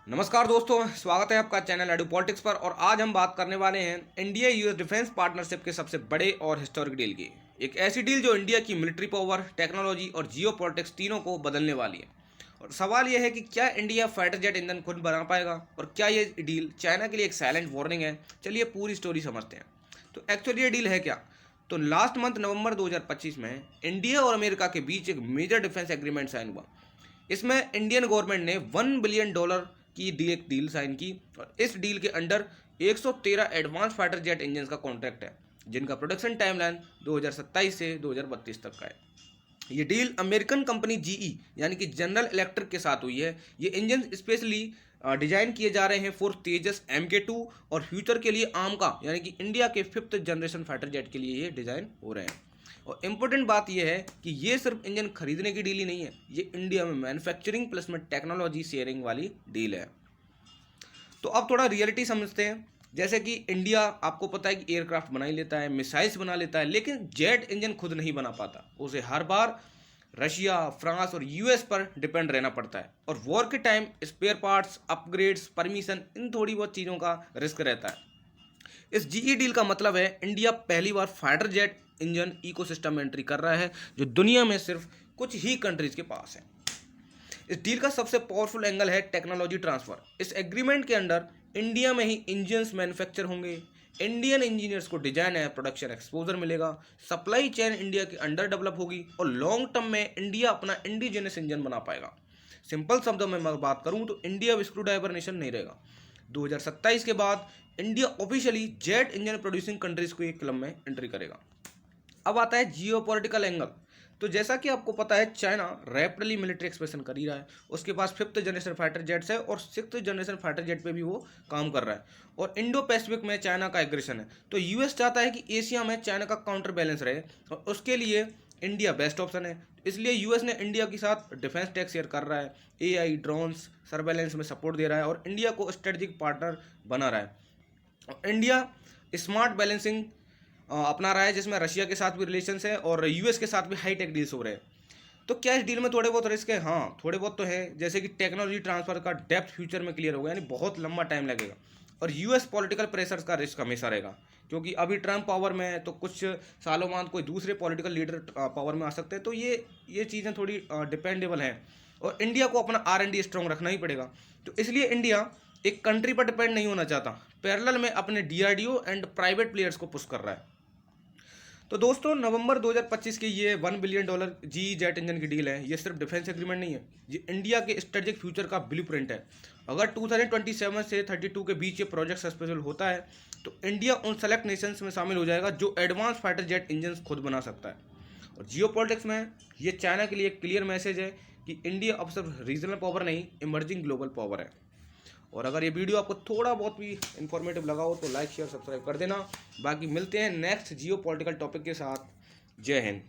नमस्कार दोस्तों, स्वागत है आपका चैनल एडू पॉलिटिक्स पर। और आज हम बात करने वाले हैं इंडिया यूएस डिफेंस पार्टनरशिप के सबसे बड़े और हिस्टोरिक डील की। एक ऐसी डील जो इंडिया की मिलिट्री पावर, टेक्नोलॉजी और जियो पॉलिटिक्स तीनों को बदलने वाली है। और सवाल यह है कि क्या इंडिया फाइटर जेट इंजन खुद बना पाएगा, और क्या ये डील चाइना के लिए एक साइलेंट वार्निंग है। चलिए पूरी स्टोरी समझते हैं। तो एक्चुअली ये डील है क्या। तो लास्ट मंथ नवंबर 2025 में इंडिया और अमेरिका के बीच एक मेजर डिफेंस एग्रीमेंट साइन हुआ। इसमें इंडियन गवर्नमेंट ने $1 बिलियन की एक डील साइन की। और इस डील के under 113 advance fighter jet engine का कॉन्ट्रैक्ट है, जिनका प्रोडक्शन टाइमलाइन 2027 से 2032 तक का है। ये डील अमेरिकन कंपनी जीई यानी कि जनरल इलेक्ट्रिक के साथ हुई है। ये इंजन स्पेशली डिजाइन किए जा रहे हैं फॉर तेजस MK2 और फ्यूचर के लिए आर्म यानी कि इंडिया के 5th जनरेशन फाइटर जेट के लिए ये डिजाइन हो रहे हैं। और इम्पोर्टेंट बात यह है कि ये सिर्फ इंजन खरीदने की डील ही नहीं है, ये इंडिया में मैन्युफैक्चरिंग प्लस में टेक्नोलॉजी शेयरिंग वाली डील है। तो अब थोड़ा रियलिटी समझते हैं। जैसे कि इंडिया, आपको पता है कि एयरक्राफ्ट बना ही लेता है, मिसाइल्स बना लेता है, लेकिन जेट इंजन खुद नहीं बना पाता। उसे हर बार रशिया, फ्रांस और यूएस पर डिपेंड रहना पड़ता है। और वॉर के time spare parts, upgrades, permission, इन थोड़ी बहुत चीज़ों का रिस्क रहता है। इस जीई डील का मतलब है इंडिया पहली बार फाइटर जेट इंजन इकोसिस्टम में एंट्री कर रहा है, जो दुनिया में सिर्फ कुछ ही कंट्रीज के पास है। इस डील का सबसे पावरफुल एंगल है टेक्नोलॉजी ट्रांसफर। इस एग्रीमेंट के अंडर इंडिया में ही इंजन्स मैन्युफैक्चर होंगे, इंडियन इंजीनियर्स को डिजाइन एंड प्रोडक्शन एक्सपोजर मिलेगा, सप्लाई चेन इंडिया के अंडर डेवलप होगी और लॉन्ग टर्म में इंडिया अपना इंडिजिनस इंजन बना पाएगा। सिंपल शब्दों में मैं बात करूं तो इंडिया अब स्क्रू ड्राइवर नेशन नहीं रहेगा। 2027 के बाद India officially jet engine producing countries को एक क्लब में एंट्री करेगा। अब आता है जियो पॉलिटिकल एंगल। तो जैसा कि आपको पता है, चाइना रैपिडली मिलिट्री एक्सपेंशन कर ही रहा है। उसके पास 5th जनरेशन फाइटर जेट्स है और 6th जनरेशन फाइटर जेट पे भी वो काम कर रहा है। और इंडो पैसिफिक में चाइना का एग्रेशन है, तो यूएस चाहता है कि एशिया में चाइना का काउंटर बैलेंस रहे, और उसके लिए इंडिया बेस्ट ऑप्शन है। इसलिए यूएस ने इंडिया के साथ डिफेंस टैक्स शेयर कर रहा है, AI, ड्रोन्स, सर्वेलेंस में सपोर्ट दे रहा है और इंडिया को स्ट्रेटेजिक पार्टनर बना रहा है। और इंडिया स्मार्ट बैलेंसिंग अपना रहा है, जिसमें रशिया के साथ भी रिलेशंस है और यूएस के साथ भी हाई टेक डील्स हो रहे हैं। तो क्या इस डील में थोड़े बहुत रिस्क है? हाँ, थोड़े बहुत तो है। जैसे कि टेक्नोलॉजी ट्रांसफर का डेप्थ फ्यूचर में क्लियर होगा, यानी बहुत लंबा टाइम लगेगा। और यूएस पॉलिटिकल प्रेशर्स का रिस्क हमेशा रहेगा, क्योंकि अभी ट्रम्प पावर में है, तो कुछ सालों बाद कोई दूसरे पॉलिटिकल लीडर पावर में आ सकते हैं। तो ये चीज़ें थोड़ी डिपेंडेबल हैं। और इंडिया को अपना R&D स्ट्रॉन्ग रखना ही पड़ेगा। तो इसलिए इंडिया एक कंट्री पर डिपेंड नहीं होना चाहता, पैरेलल में अपने DRDO एंड प्राइवेट प्लेयर्स को पुश कर रहा है। तो दोस्तों, नवंबर 2025 की ये $1 बिलियन जी जेट इंजन की डील है। ये सिर्फ डिफेंस एग्रीमेंट नहीं है, ये इंडिया के स्ट्रेटेजिक फ्यूचर का ब्लूप्रिंट है। अगर 2027 से 32 के बीच ये प्रोजेक्ट सक्सेसफुल होता है, तो इंडिया उन सेलेक्ट नेशंस में शामिल हो जाएगा जो एडवांस फाइटर जेट इंजन खुद बना सकता है। और जियो पॉलिटिक्स में ये चाइना के लिए एक क्लियर मैसेज है कि इंडिया अब सिर्फ रीजनल पावर नहीं, इमर्जिंग ग्लोबल पावर है। और अगर ये वीडियो आपको थोड़ा बहुत भी इन्फॉर्मेटिव लगा हो तो लाइक, शेयर, सब्सक्राइब कर देना। बाकी मिलते हैं नेक्स्ट जियो पॉलिटिकल टॉपिक के साथ। जय हिंद।